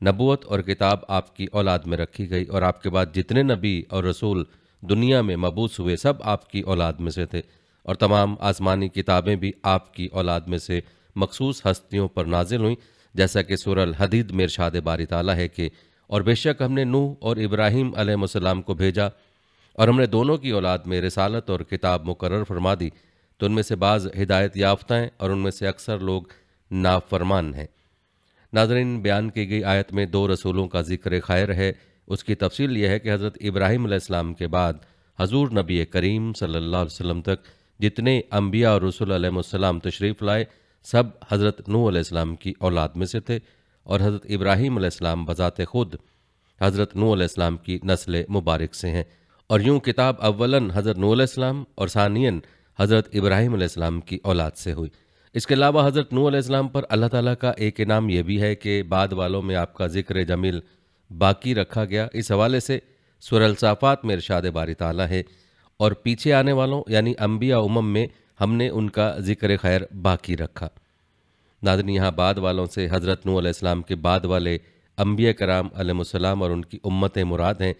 نبوت اور کتاب آپ کی اولاد میں رکھی گئی، اور آپ کے بعد جتنے نبی اور رسول دنیا میں مبعوث ہوئے سب آپ کی اولاد میں سے تھے، اور تمام آسمانی کتابیں بھی آپ کی اولاد میں سے مخصوص ہستیوں پر نازل ہوئیں، جیسا کہ سورہ الحدید میں ارشاد باری تعالیٰ ہے کہ اور بے شک ہم نے نوح اور ابراہیم علیہ السلام کو بھیجا، اور ہم نے دونوں کی اولاد میں رسالت اور کتاب مقرر فرما دی، تو ان میں سے بعض ہدایت یافتہ ہیں اور ان میں سے اکثر لوگ نافرمان ہیں۔ ناظرین، بیان کی گئی آیت میں دو رسولوں کا ذکر خیر ہے۔ اس کی تفصیل یہ ہے کہ حضرت ابراہیم علیہ السلام کے بعد حضور نبی کریم صلی اللہ علیہ وسلم تک جتنے انبیاء اور رسول علیہ السلام تشریف لائے سب حضرت نوح علیہ السلام کی اولاد میں سے تھے، اور حضرت ابراہیم علیہ السلام بذات خود حضرت نوح علیہ السلام کی نسل مبارک سے ہیں، اور یوں کتاب اولاً حضرت نوح علیہ السلام اور ثانیاً حضرت ابراہیم علیہ السلام کی اولاد سے ہوئی۔ اس کے علاوہ حضرت نوح علیہ السلام پر اللہ تعالیٰ کا ایک انعام یہ بھی ہے کہ بعد والوں میں آپ کا ذکر جمیل باقی رکھا گیا۔ اس حوالے سے سورہ الصافات میں ارشاد باری تعالیٰ ہے، اور پیچھے آنے والوں یعنی انبیاء میں ہم نے ان کا ذکر خیر باقی رکھا۔ ناظرین، یہاں بعد والوں سے حضرت نوح علیہ السلام کے بعد والے انبیاء کرام علیہ السلام اور ان کی امتیں مراد ہیں،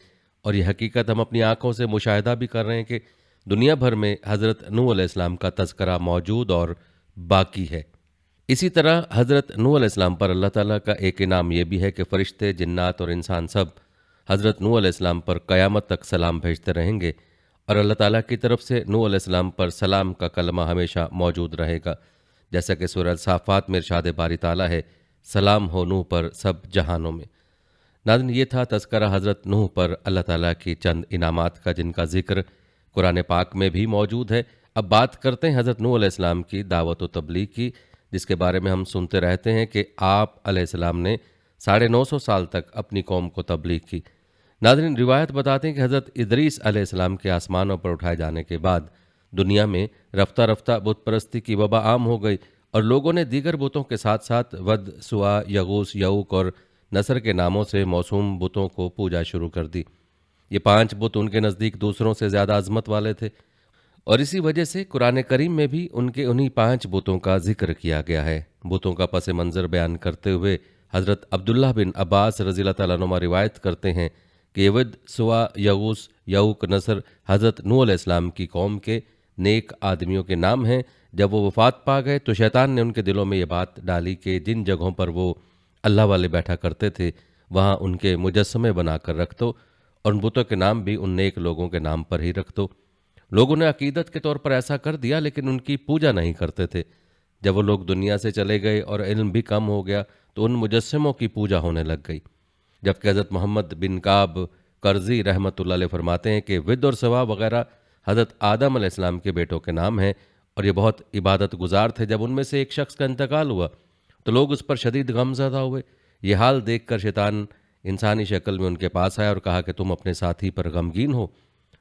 اور یہ حقیقت ہم اپنی آنکھوں سے مشاہدہ بھی کر رہے ہیں کہ دنیا بھر میں حضرت نوح علیہ السلام کا تذکرہ موجود اور باقی ہے۔ اسی طرح حضرت نوح علیہ السلام پر اللہ تعالیٰ کا ایک انعام یہ بھی ہے کہ فرشتے، جنات اور انسان سب حضرت نوح علیہ السلام پر قیامت تک سلام بھیجتے رہیں گے، اور اللہ تعالیٰ کی طرف سے نوح علیہ السلام پر سلام کا کلمہ ہمیشہ موجود رہے گا، جیسا کہ سورہ الصافات میں ارشاد باری تعالیٰ ہے، سلام ہو نوح پر سب جہانوں میں۔ ناظرین، یہ تھا تذکرہ حضرت نوح پر اللہ تعالیٰ کی چند انعامات کا، جن کا ذکر قرآن پاک میں بھی موجود ہے۔ اب بات کرتے ہیں حضرت نوح علیہ السلام کی دعوت و تبلیغ کی، جس کے بارے میں ہم سنتے رہتے ہیں کہ آپ علیہ السلام نے 950 سال تک اپنی قوم کو تبلیغ کی۔ ناظرین، روایت بتاتے ہیں کہ حضرت ادریس علیہ السلام کے آسمانوں پر اٹھائے جانے کے بعد دنیا میں رفتہ رفتہ بت پرستی کی وبا عام ہو گئی، اور لوگوں نے دیگر بتوں کے ساتھ ساتھ ود، سوا، یغوث، یعوق اور نصر کے ناموں سے موسوم بتوں کو پوجا شروع کر دی۔ یہ 5 بت ان کے نزدیک دوسروں سے زیادہ عظمت والے تھے، اور اسی وجہ سے قرآن کریم میں بھی ان کے انہی 5 بتوں کا ذکر کیا گیا ہے۔ بتوں کا پس منظر بیان کرتے ہوئے حضرت عبداللہ بن عباس رضی اللہ تعالیٰ عنہما روایت کرتے ہیں کہ یہ ود، سوا، یغوث، یعوق، نصر حضرت نوح علیہ السلام کی قوم کے نیک آدمیوں کے نام ہیں۔ جب وہ وفات پا گئے تو شیطان نے ان کے دلوں میں یہ بات ڈالی کہ جن جگہوں پر وہ اللہ والے بیٹھا کرتے تھے وہاں ان کے مجسمے بنا کر رکھ دو، اور ان بتوں کے نام بھی ان نیک لوگوں کے نام پر ہی رکھ دو۔ لوگوں نے عقیدت کے طور پر ایسا کر دیا، لیکن ان کی پوجا نہیں کرتے تھے۔ جب وہ لوگ دنیا سے چلے گئے اور علم بھی کم ہو گیا تو ان مجسموں کی پوجا ہونے لگ گئی، جبکہ حضرت محمد بن کعب قرظی رحمۃ اللہ علیہ فرماتے ہیں کہ ود اور سوا وغیرہ حضرت آدم علیہ السلام کے بیٹوں کے نام ہیں، اور یہ بہت عبادت گزار تھے۔ جب ان میں سے ایک شخص کا انتقال ہوا تو لوگ اس پر شدید غم زدہ ہوئے۔ یہ حال دیکھ کر شیطان انسانی شکل میں ان کے پاس آیا اور کہا کہ تم اپنے ساتھی پر غمگین ہو؟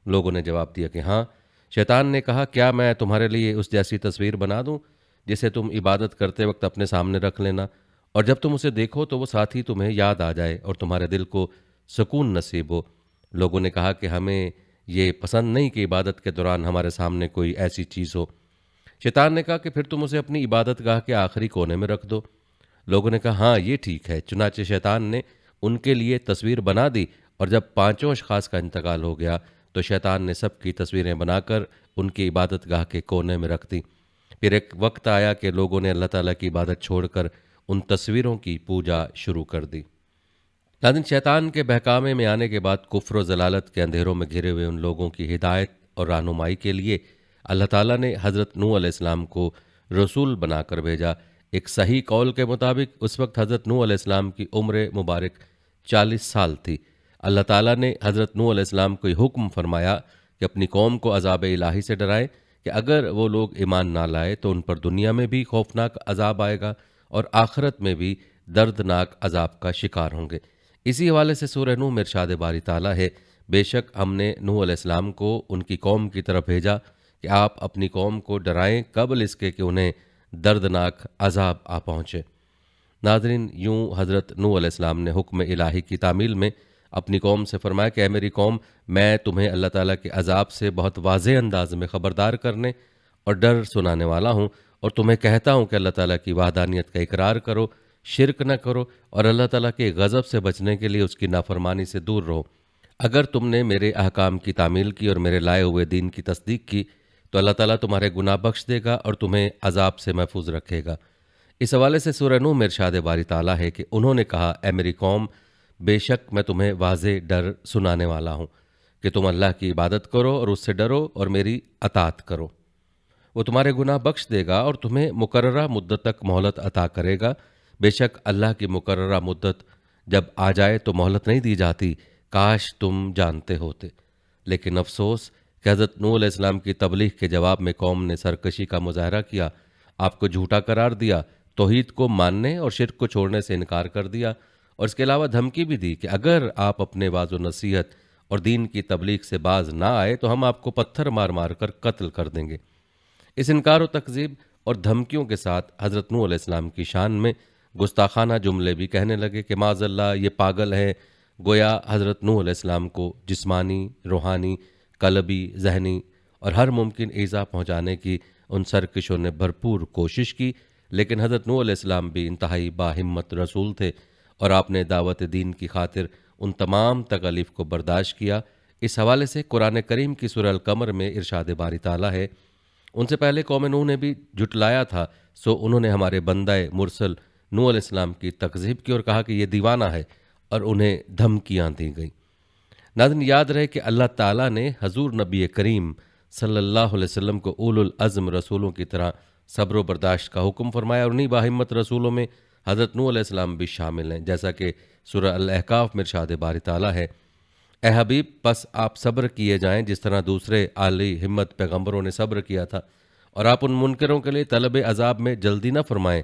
لوگوں نے جواب دیا کہ ہاں۔ شیطان نے کہا، کیا میں تمہارے لیے اس جیسی تصویر بنا دوں جسے تم عبادت کرتے وقت اپنے سامنے رکھ لینا، اور جب تم اسے دیکھو تو وہ ساتھی تمہیں یاد آ جائے اور تمہارے دل کو سکون نصیب ہو؟ لوگوں نے کہا کہ ہمیں یہ پسند نہیں کہ عبادت کے دوران ہمارے سامنے کوئی ایسی چیز ہو۔ شیطان نے کہا کہ پھر تم اسے اپنی عبادت گاہ کے آخری کونے میں رکھ دو۔ لوگوں نے کہا ہاں، یہ ٹھیک ہے۔ چنانچہ شیطان نے ان کے لیے تصویر بنا دی، اور جب 5 اشخاص کا انتقال ہو گیا تو شیطان نے سب کی تصویریں بنا کر ان کی عبادت گاہ کے کونے میں رکھ دی۔ پھر ایک وقت آیا کہ لوگوں نے اللہ تعالیٰ کی عبادت چھوڑ کر ان تصویروں کی پوجا شروع کر دی۔ لیکن شیطان کے بہکامے میں آنے کے بعد کفر و ضلالت کے اندھیروں میں گھرے ہوئے ان لوگوں کی ہدایت اور رہنمائی کے لیے اللہ تعالیٰ نے حضرت نوح علیہ السلام کو رسول بنا کر بھیجا۔ ایک صحیح قول کے مطابق اس وقت حضرت نوح علیہ السلام کی عمر مبارک 40 سال تھی۔ اللہ تعالیٰ نے حضرت نوح علیہ السلام کو یہ حکم فرمایا کہ اپنی قوم کو عذاب الہی سے ڈرائیں کہ اگر وہ لوگ ایمان نہ لائے تو ان پر دنیا میں بھی خوفناک عذاب آئے گا اور آخرت میں بھی دردناک عذاب کا شکار ہوں گے۔ اسی حوالے سے سورہ نوح میں ارشاد باری تعالیٰ ہے، بے شک ہم نے نوح علیہ السلام کو ان کی قوم کی طرف بھیجا کہ آپ اپنی قوم کو ڈرائیں قبل اس کے کہ انہیں دردناک عذاب آ پہنچے۔ ناظرین، یوں حضرت نوح علیہ السلام نے حکم الہی کی تعمیل میں اپنی قوم سے فرمایا کہ اے میری قوم، میں تمہیں اللہ تعالیٰ کے عذاب سے بہت واضح انداز میں خبردار کرنے اور ڈر سنانے والا ہوں، اور تمہیں کہتا ہوں کہ اللہ تعالیٰ کی وحدانیت کا اقرار کرو، شرک نہ کرو اور اللہ تعالیٰ کے غضب سے بچنے کے لیے اس کی نافرمانی سے دور رہو۔ اگر تم نے میرے احکام کی تعمیل کی اور میرے لائے ہوئے دین کی تصدیق کی تو اللہ تعالیٰ تمہارے گناہ بخش دے گا اور تمہیں عذاب سے محفوظ رکھے گا۔ اس حوالے سے سورہ نوح میں ارشاد باری تعالیٰ ہے کہ انہوں نے کہا، اے میری قوم، بے شک میں تمہیں واضح ڈر سنانے والا ہوں کہ تم اللہ کی عبادت کرو اور اس سے ڈرو اور میری اطاعت کرو۔ وہ تمہارے گناہ بخش دے گا اور تمہیں مقررہ مدت تک مہلت عطا کرے گا۔ بے شک اللہ کی مقررہ مدت جب آ جائے تو مہلت نہیں دی جاتی، کاش تم جانتے ہوتے۔ لیکن افسوس کہ حضرت نوح علیہ السلام کی تبلیغ کے جواب میں قوم نے سرکشی کا مظاہرہ کیا، آپ کو جھوٹا قرار دیا، توحید کو ماننے اور شرک کو چھوڑنے سے انکار کر دیا، اور اس کے علاوہ دھمکی بھی دی کہ اگر آپ اپنے واعظ و نصیحت اور دین کی تبلیغ سے باز نہ آئے تو ہم آپ کو پتھر مار مار کر قتل کر دیں گے۔ اس انکار و تکذیب اور دھمکیوں کے ساتھ حضرت نوح علیہ السلام کی شان میں گستاخانہ جملے بھی کہنے لگے کہ معاذ اللہ، یہ پاگل ہے۔ گویا حضرت نوح علیہ السلام کو جسمانی، روحانی، قلبی، ذہنی اور ہر ممکن ایذا پہنچانے کی ان سرکشوں نے بھرپور کوشش کی، لیکن حضرت نوح علیہ السلام بھی انتہائی باہمت رسول تھے اور آپ نے دعوت دین کی خاطر ان تمام تکالیف کو برداشت کیا۔ اس حوالے سے قرآن کریم کی سورہ القمر میں ارشاد باری تعالیٰ ہے، ان سے پہلے قوم نوح نے بھی جھٹلایا تھا، سو انہوں نے ہمارے بندہ مرسل نوح علیہ السلام کی تکذیب کی اور کہا کہ یہ دیوانہ ہے، اور انہیں دھمکیاں دی گئیں۔ ناظرین، یاد رہے کہ اللہ تعالیٰ نے حضور نبی کریم صلی اللہ علیہ وسلم کو اولو العزم رسولوں کی طرح صبر و برداشت کا حکم فرمایا، اور انہی باہمت رسولوں میں حضرت نوح علیہ السلام بھی شامل ہیں، جیسا کہ سورہ الاحقاف میں ارشاد باری تعالیٰ ہے، اے حبیب، پس آپ صبر کیے جائیں جس طرح دوسرے عالی ہمت پیغمبروں نے صبر کیا تھا، اور آپ ان منکروں کے لیے طلب عذاب میں جلدی نہ فرمائیں۔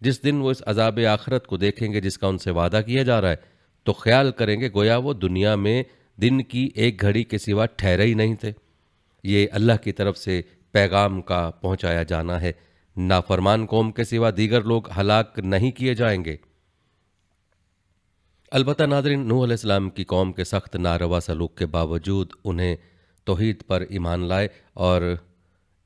جس دن وہ اس عذاب آخرت کو دیکھیں گے جس کا ان سے وعدہ کیا جا رہا ہے تو خیال کریں گے گویا وہ دنیا میں دن کی ایک گھڑی کے سوا ٹھہرے ہی نہیں تھے۔ یہ اللہ کی طرف سے پیغام کا پہنچایا جانا ہے، نافرمان قوم کے سوا دیگر لوگ ہلاک نہیں کیے جائیں گے۔ البتہ ناظرین، نوح علیہ السلام کی قوم کے سخت ناروا سلوک کے باوجود انہیں توحید پر ایمان لائے اور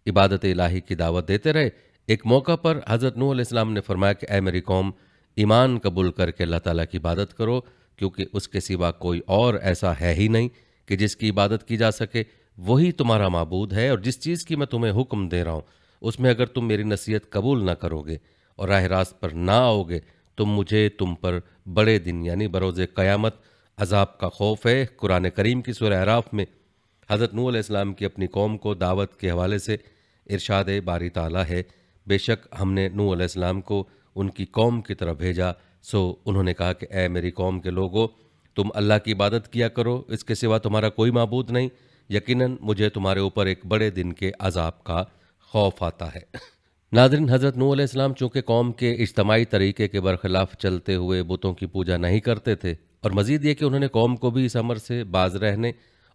عبادت الہی کی دعوت دیتے رہے۔ ایک موقع پر حضرت نوح علیہ السلام نے فرمایا کہ اے میری قوم، ایمان قبول کر کے اللہ تعالیٰ کی عبادت کرو، کیونکہ اس کے سوا کوئی اور ایسا ہے ہی نہیں کہ جس کی عبادت کی جا سکے، وہی تمہارا معبود ہے، اور جس چیز کی میں تمہیں حکم دے رہا ہوں اس میں اگر تم میری نصیحت قبول نہ کرو گے اور راہ راست پر نہ آؤ گے تو مجھے تم پر بڑے دن یعنی بروز قیامت عذاب کا خوف ہے۔ قرآن کریم کی سورہ اعراف میں حضرت نوح علیہ السلام کی اپنی قوم کو دعوت کے حوالے سے ارشاد باری تعالیٰ ہے، بے شک ہم نے نوح علیہ السلام کو ان کی قوم کی طرف بھیجا، سو انہوں نے کہا کہ اے میری قوم کے لوگو، تم اللہ کی عبادت کیا کرو، اس کے سوا تمہارا کوئی معبود نہیں، یقیناً مجھے تمہارے اوپر ایک بڑے دن کے عذاب کا خوف آتا ہے۔ ناظرین، حضرت نوح علیہ السلام چونکہ قوم کے اجتماعی طریقے کے برخلاف چلتے ہوئے بتوں کی پوجا نہیں کرتے تھے، اور مزید یہ کہ انہوں نے قوم کو بھی اس امر سے باز رہنے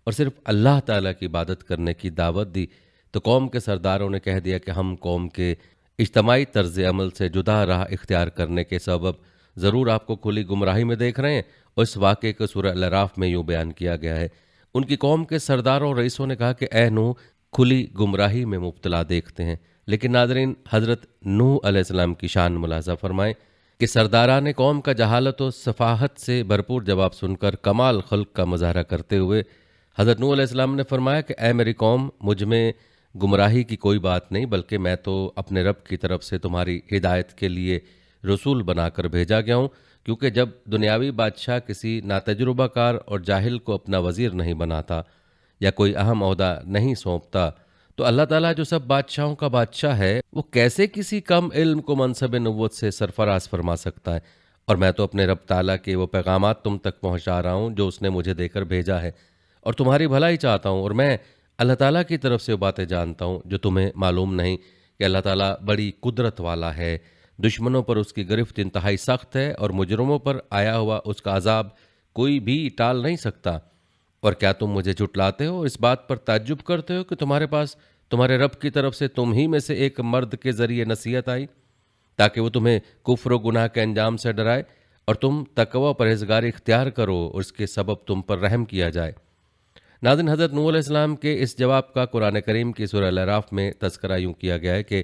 اور صرف اللہ تعالیٰ کی عبادت کرنے کی دعوت دی، تو قوم کے سرداروں نے کہہ دیا کہ ہم قوم کے اجتماعی طرز عمل سے جدا راہ اختیار کرنے کے سبب ضرور آپ کو کھلی گمراہی میں دیکھ رہے ہیں، اور اس واقعے کو سورہ الاعراف میں یوں بیان کیا گیا ہے۔ ان کی قوم کے سرداروں اور رئیسوں نے کہا کہ اے نوح، کھلی گمراہی میں مبتلا دیکھتے ہیں۔ لیکن ناظرین، حضرت نوح علیہ السلام کی شان ملاحظہ فرمائیں کہ سرداران قوم کا جہالت و سفاہت سے بھرپور جواب سن کر کمال خلق کا مظاہرہ کرتے ہوئے حضرت نوح علیہ السلام نے فرمایا کہ اے میری قوم، مجھ میں گمراہی کی کوئی بات نہیں، بلکہ میں تو اپنے رب کی طرف سے تمہاری ہدایت کے لیے رسول بنا کر بھیجا گیا ہوں، کیونکہ جب دنیاوی بادشاہ کسی ناتجربہ کار اور جاہل کو اپنا وزیر نہیں بناتا یا کوئی اہم عہدہ نہیں سونپتا، تو اللہ تعالیٰ جو سب بادشاہوں کا بادشاہ ہے، وہ کیسے کسی کم علم کو منصب نبوت سے سرفراز فرما سکتا ہے؟ اور میں تو اپنے رب تعالیٰ کے وہ پیغامات تم تک پہنچا رہا ہوں جو اس نے مجھے دے کر بھیجا ہے، اور تمہاری بھلائی چاہتا ہوں، اور میں اللہ تعالیٰ کی طرف سے وہ باتیں جانتا ہوں جو تمہیں معلوم نہیں کہ اللہ تعالیٰ بڑی قدرت والا ہے، دشمنوں پر اس کی گرفت انتہائی سخت ہے، اور مجرموں پر آیا ہوا اس کا عذاب کوئی بھی ٹال نہیں سکتا۔ اور کیا تم مجھے جھٹلاتے ہو، اس بات پر تعجب کرتے ہو کہ تمہارے پاس تمہارے رب کی طرف سے تم ہی میں سے ایک مرد کے ذریعے نصیحت آئی تاکہ وہ تمہیں کفر و گناہ کے انجام سے ڈرائے اور تم تقوی و پرہیزگاری اختیار کرو اور اس کے سبب تم پر رحم کیا جائے۔ ناظرین، حضرت نوح علیہ السلام کے اس جواب کا قرآن کریم کی سورہ الاعراف میں تذکرہ یوں کیا گیا ہے کہ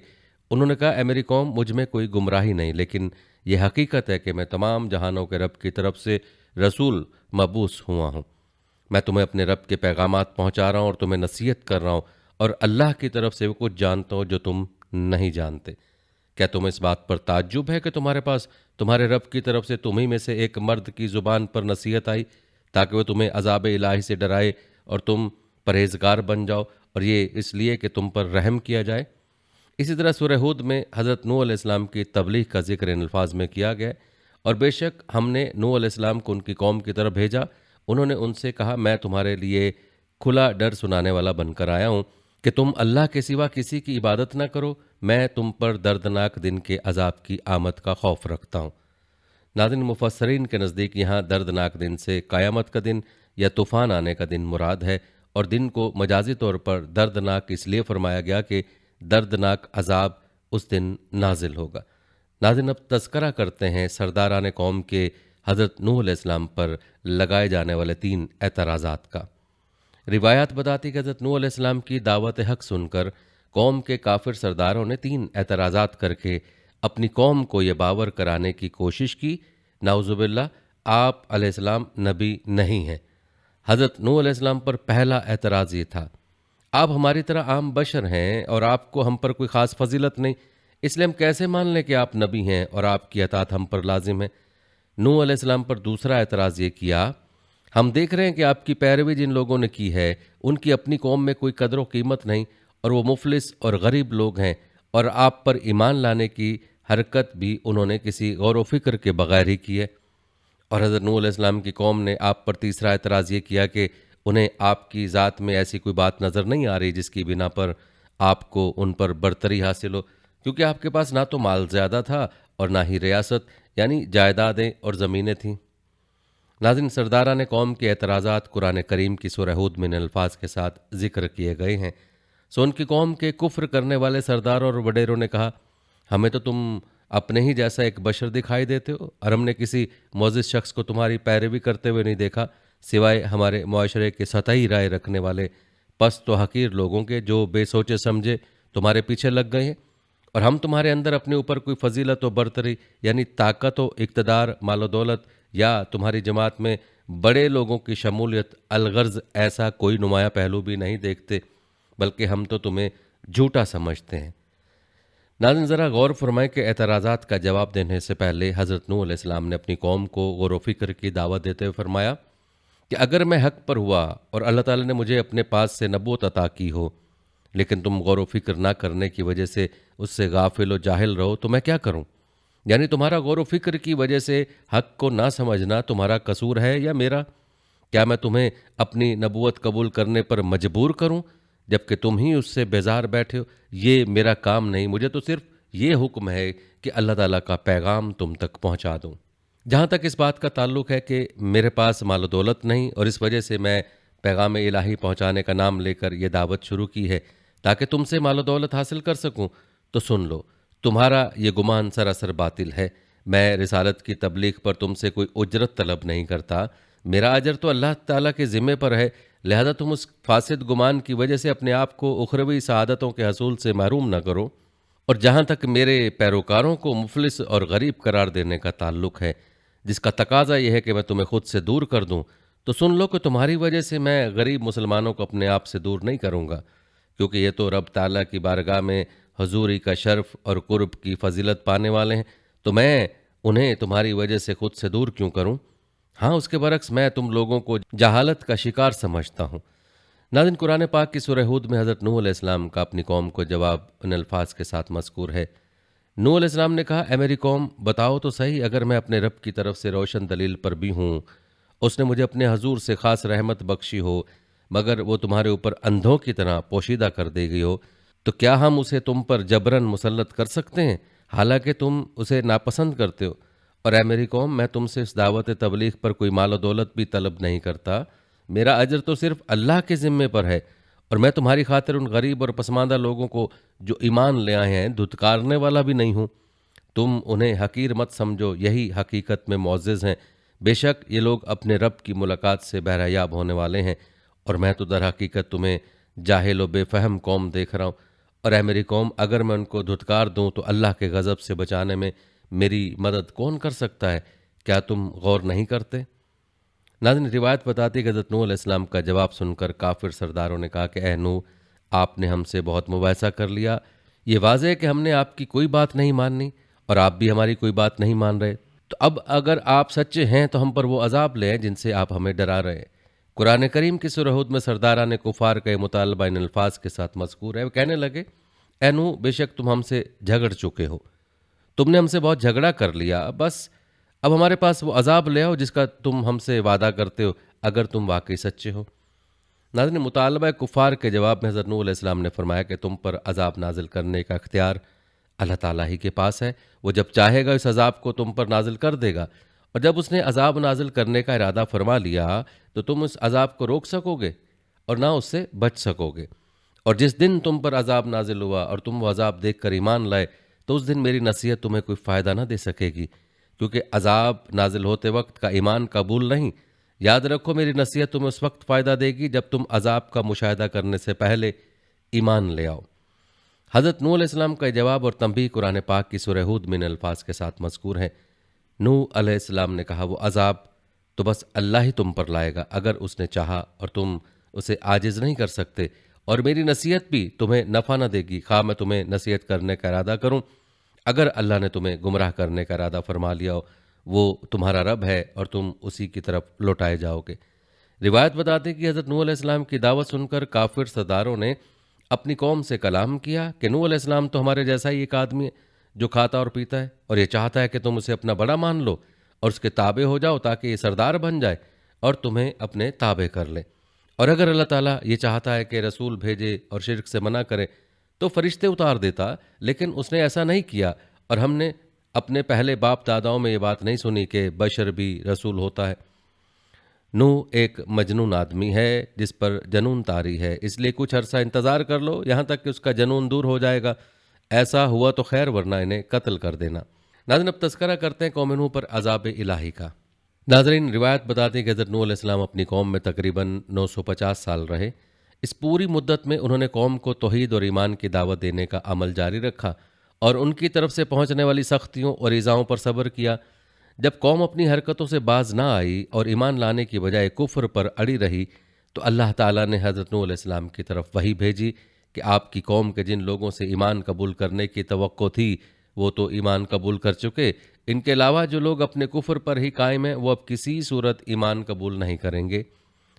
انہوں نے کہا اے میری قوم، مجھ میں کوئی گمراہی نہیں، لیکن یہ حقیقت ہے کہ میں تمام جہانوں کے رب کی طرف سے رسول مبعوث ہوا ہوں۔ میں تمہیں اپنے رب کے پیغامات پہنچا رہا ہوں اور تمہیں نصیحت کر رہا ہوں، اور اللہ کی طرف سے وہ کچھ جانتا ہوں جو تم نہیں جانتے۔ کیا تمہیں اس بات پر تعجب ہے کہ تمہارے پاس تمہارے رب کی طرف سے تمہیں میں سے ایک مرد کی زبان پر نصیحت آئی تاکہ وہ تمہیں عذاب الہی سے ڈرائے اور تم پرہیزگار بن جاؤ، اور یہ اس لیے کہ تم پر رحم کیا جائے؟ اسی طرح سورہ ہود میں حضرت نوح علیہ السلام کی تبلیغ کا ذکر ان الفاظ میں کیا گیا ہے، اور بے شک ہم نے نوح علیہ السلام کو ان کی قوم کی طرف بھیجا۔ انہوں نے ان سے کہا، میں تمہارے لیے کھلا ڈر سنانے والا بن کر آیا ہوں کہ تم اللہ کے سوا کسی کی عبادت نہ کرو، میں تم پر دردناک دن کے عذاب کی آمد کا خوف رکھتا ہوں۔ ناظرین، مفسرین کے نزدیک یہاں دردناک دن سے قیامت کا دن یا طوفان آنے کا دن مراد ہے، اور دن کو مجازی طور پر دردناک اس لیے فرمایا گیا کہ دردناک عذاب اس دن نازل ہوگا۔ ناظرین، اب تذکرہ کرتے ہیں سرداران قوم کے حضرت نوح علیہ السلام پر لگائے جانے والے 3 اعتراضات کا۔ روایات بتاتی کہ حضرت نوح علیہ السلام کی دعوت حق سن کر قوم کے کافر سرداروں نے 3 اعتراضات کر کے اپنی قوم کو یہ باور کرانے کی کوشش کی، نعوذ باللہ، آپ علیہ السلام نبی نہیں ہیں۔ حضرت نوح علیہ السلام پر پہلا اعتراض یہ تھا، آپ ہماری طرح عام بشر ہیں اور آپ کو ہم پر کوئی خاص فضیلت نہیں، اس لیے ہم کیسے مان لیں کہ آپ نبی ہیں اور آپ کی اطاعت ہم پر لازم ہے۔ نوح علیہ السلام پر دوسرا اعتراض یہ کیا، ہم دیکھ رہے ہیں کہ آپ کی پیروی جن لوگوں نے کی ہے ان کی اپنی قوم میں کوئی قدر و قیمت نہیں، اور وہ مفلس اور غریب لوگ ہیں، اور آپ پر ایمان لانے کی حرکت بھی انہوں نے کسی غور و فکر کے بغیر ہی کی ہے۔ اور حضرت نوح علیہ السلام کی قوم نے آپ پر تیسرا اعتراض یہ کیا کہ انہیں آپ کی ذات میں ایسی کوئی بات نظر نہیں آ رہی جس کی بنا پر آپ کو ان پر برتری حاصل ہو، کیونکہ آپ کے پاس نہ تو مال زیادہ تھا اور نہ ہی ریاست یعنی جائیدادیں اور زمینیں تھیں۔ ناظرین، سرداران قوم کے اعتراضات قرآن کریم کی سورہ ہود میں ان الفاظ کے ساتھ ذکر کیے گئے ہیں۔ سو ان کی قوم کے کفر کرنے والے سرداروں اور وڈیروں نے کہا، ہمیں تو تم اپنے ہی جیسا ایک بشر دکھائی دیتے ہو، اور ہم نے کسی معزز شخص کو تمہاری پیروی کرتے ہوئے نہیں دیکھا سوائے ہمارے معاشرے کے سطحی رائے رکھنے والے پست و حقیر لوگوں کے جو بے سوچے سمجھے تمہارے پیچھے لگ گئے ہیں، اور ہم تمہارے اندر اپنے اوپر کوئی فضیلت و برتری یعنی طاقت و اقتدار، مال و دولت یا تمہاری جماعت میں بڑے لوگوں کی شمولیت الغرض ایسا کوئی نمایاں پہلو بھی نہیں دیکھتے، بلکہ ہم تو تمہیں جھوٹا سمجھتے ہیں۔ ناظرین، ذرا غور فرمائیں کہ اعتراضات کا جواب دینے سے پہلے حضرت نوح علیہ السلام نے اپنی قوم کو غور و فکر کی دعوت دیتے ہوئے فرمایا کہ اگر میں حق پر ہوا اور اللہ تعالیٰ نے مجھے اپنے پاس سے نبوت عطا کی ہو، لیکن تم غور و فکر نہ کرنے کی وجہ سے اس سے غافل و جاہل رہو، تو میں کیا کروں؟ یعنی تمہارا غور و فکر کی وجہ سے حق کو نہ سمجھنا تمہارا قصور ہے یا میرا؟ کیا میں تمہیں اپنی نبوت قبول کرنے پر مجبور کروں جبکہ تم ہی اس سے بیزار بیٹھے ہو؟ یہ میرا کام نہیں، مجھے تو صرف یہ حکم ہے کہ اللہ تعالیٰ کا پیغام تم تک پہنچا دوں۔ جہاں تک اس بات کا تعلق ہے کہ میرے پاس مال و دولت نہیں اور اس وجہ سے میں پیغام الہی پہنچانے کا نام لے کر یہ دعوت شروع کی ہے تاکہ تم سے مال و دولت حاصل کر سکوں، تو سن لو، تمہارا یہ گمان سراسر باطل ہے۔ میں رسالت کی تبلیغ پر تم سے کوئی اجرت طلب نہیں کرتا، میرا اجر تو اللہ تعالیٰ کے ذمے پر ہے، لہذا تم اس فاسد گمان کی وجہ سے اپنے آپ کو اخروی سعادتوں کے حصول سے محروم نہ کرو۔ اور جہاں تک میرے پیروکاروں کو مفلس اور غریب قرار دینے کا تعلق ہے، جس کا تقاضا یہ ہے کہ میں تمہیں خود سے دور کر دوں، تو سن لو کہ تمہاری وجہ سے میں غریب مسلمانوں کو اپنے آپ سے دور نہیں کروں گا، کیونکہ یہ تو رب تعالیٰ کی بارگاہ میں حضوری کا شرف اور قرب کی فضیلت پانے والے ہیں، تو میں انہیں تمہاری وجہ سے خود سے دور کیوں کروں؟ ہاں، اس کے برعکس میں تم لوگوں کو جہالت کا شکار سمجھتا ہوں۔ ناظرین، قرآن پاک کی سورہ ہود میں حضرت نوح علیہ السلام کا اپنی قوم کو جواب ان الفاظ کے ساتھ مذکور ہے۔ نوح علیہ السلام نے کہا، اے میری قوم، بتاؤ تو صحیح، اگر میں اپنے رب کی طرف سے روشن دلیل پر بھی ہوں، اس نے مجھے اپنے حضور سے خاص رحمت بخشی ہو، مگر وہ تمہارے اوپر اندھوں کی طرح پوشیدہ کر دی گئی ہو، تو کیا ہم اسے تم پر جبراً مسلط کر سکتے ہیں حالانکہ تم اسے ناپسند کرتے ہو؟ اور اے میری قوم، میں تم سے اس دعوت تبلیغ پر کوئی مال و دولت بھی طلب نہیں کرتا، میرا اجر تو صرف اللہ کے ذمے پر ہے، اور میں تمہاری خاطر ان غریب اور پسماندہ لوگوں کو جو ایمان لے آئے ہیں دھتکارنے والا بھی نہیں ہوں۔ تم انہیں حقیر مت سمجھو، یہی حقیقت میں معزز ہیں، بے شک یہ لوگ اپنے رب کی ملاقات سے بہرحیاب ہونے والے ہیں، اور میں تو در حقیقت تمہیں جاہل و بے فہم قوم دیکھ رہا ہوں۔ اور اے میری قوم، اگر میں ان کو دھتکار دوں تو اللہ کے غضب سے بچانے میں میری مدد کون کر سکتا ہے؟ کیا تم غور نہیں کرتے؟ ناظرین، روایت بتاتی ہے کہ حضرت نوح علیہ السلام کا جواب سن کر کافر سرداروں نے کہا کہ اے نوح، آپ نے ہم سے بہت مباحثہ کر لیا، یہ واضح ہے کہ ہم نے آپ کی کوئی بات نہیں ماننی اور آپ بھی ہماری کوئی بات نہیں مان رہے، تو اب اگر آپ سچے ہیں تو ہم پر وہ عذاب لیں جن سے آپ ہمیں ڈرا رہے ہیں۔ قرآن کریم کی سورہ ہود میں سرداران کفار کا یہ مطالبہ ان الفاظ کے ساتھ مذکور ہے۔ وہ کہنے لگے، اے نوح، بے شک تم ہم سے جھگڑ چکے ہو، تم نے ہم سے بہت جھگڑا کر لیا، بس اب ہمارے پاس وہ عذاب لے آؤ جس کا تم ہم سے وعدہ کرتے ہو، اگر تم واقعی سچے ہو۔ ناظرین، مطالبہ کفار کے جواب میں حضرت نوح علیہ السلام نے فرمایا کہ تم پر عذاب نازل کرنے کا اختیار اللہ تعالیٰ ہی کے پاس ہے، وہ جب چاہے گا اس عذاب کو تم پر نازل کر دے گا، اور جب اس نے عذاب نازل کرنے کا ارادہ فرما لیا تو تم اس عذاب کو روک سکو گے اور نہ اس سے بچ سکو گے۔ اور جس دن تم پر عذاب نازل ہوا اور تم وہ عذاب دیکھ کر ایمان لائے تو اس دن میری نصیحت تمہیں کوئی فائدہ نہ دے سکے گی، کیونکہ عذاب نازل ہوتے وقت کا ایمان قبول نہیں۔ یاد رکھو، میری نصیحت تمہیں اس وقت فائدہ دے گی جب تم عذاب کا مشاہدہ کرنے سے پہلے ایمان لے آؤ۔ حضرت نوح علیہ السلام کا جواب اور تنبیہ قرآن پاک کی سورہ ہود میں ان الفاظ کے ساتھ مذکور ہے۔ نوح علیہ السلام نے کہا، وہ عذاب تو بس اللہ ہی تم پر لائے گا اگر اس نے چاہا، اور تم اسے عاجز نہیں کر سکتے، اور میری نصیحت بھی تمہیں نفع نہ دے گی، خواہ میں تمہیں نصیحت کرنے کا ارادہ کروں۔ اگر اللہ نے تمہیں گمراہ کرنے کا ارادہ فرما لیا ہو، وہ تمہارا رب ہے اور تم اسی کی طرف لوٹائے جاؤ گے۔ روایت بتاتی کہ حضرت نوح علیہ السلام کی دعوت سن کر کافر سرداروں نے اپنی قوم سے کلام کیا کہ نوح علیہ السلام تو ہمارے جیسا ہی ایک آدمی ہے جو کھاتا اور پیتا ہے، اور یہ چاہتا ہے کہ تم اسے اپنا بڑا مان لو اور اس کے تابع ہو جاؤ تاکہ یہ سردار بن جائے اور تمہیں اپنے تابع کر لے۔ اور اگر اللہ تعالیٰ یہ چاہتا ہے کہ رسول بھیجے اور شرک سے منع کرے تو فرشتے اتار دیتا، لیکن اس نے ایسا نہیں کیا، اور ہم نے اپنے پہلے باپ داداؤں میں یہ بات نہیں سنی کہ بشر بھی رسول ہوتا ہے۔ نوح ایک مجنون آدمی ہے جس پر جنون طاری ہے، اس لیے کچھ عرصہ انتظار کر لو یہاں تک کہ اس کا جنون دور ہو جائے گا، ایسا ہوا تو خیر، ورنہ انہیں قتل کر دینا۔ ناظرین، اب تذکرہ کرتے ہیں قوم نوح پر عذاب الہی کا۔ ناظرین، روایت بتاتی ہے کہ حضرت نوح علیہ السلام اپنی قوم میں تقریباً 950 سال رہے۔ اس پوری مدت میں انہوں نے قوم کو توحید اور ایمان کی دعوت دینے کا عمل جاری رکھا اور ان کی طرف سے پہنچنے والی سختیوں اور ایذاؤں پر صبر کیا۔ جب قوم اپنی حرکتوں سے باز نہ آئی اور ایمان لانے کی بجائے کفر پر اڑی رہی تو اللہ تعالیٰ نے حضرت نوح علیہ السلام کی طرف وحی بھیجی کہ آپ کی قوم کے جن لوگوں سے ایمان قبول کرنے کی توقع تھی وہ تو ایمان قبول کر چکے، ان کے علاوہ جو لوگ اپنے کفر پر ہی قائم ہیں وہ اب کسی صورت ایمان قبول نہیں کریں گے۔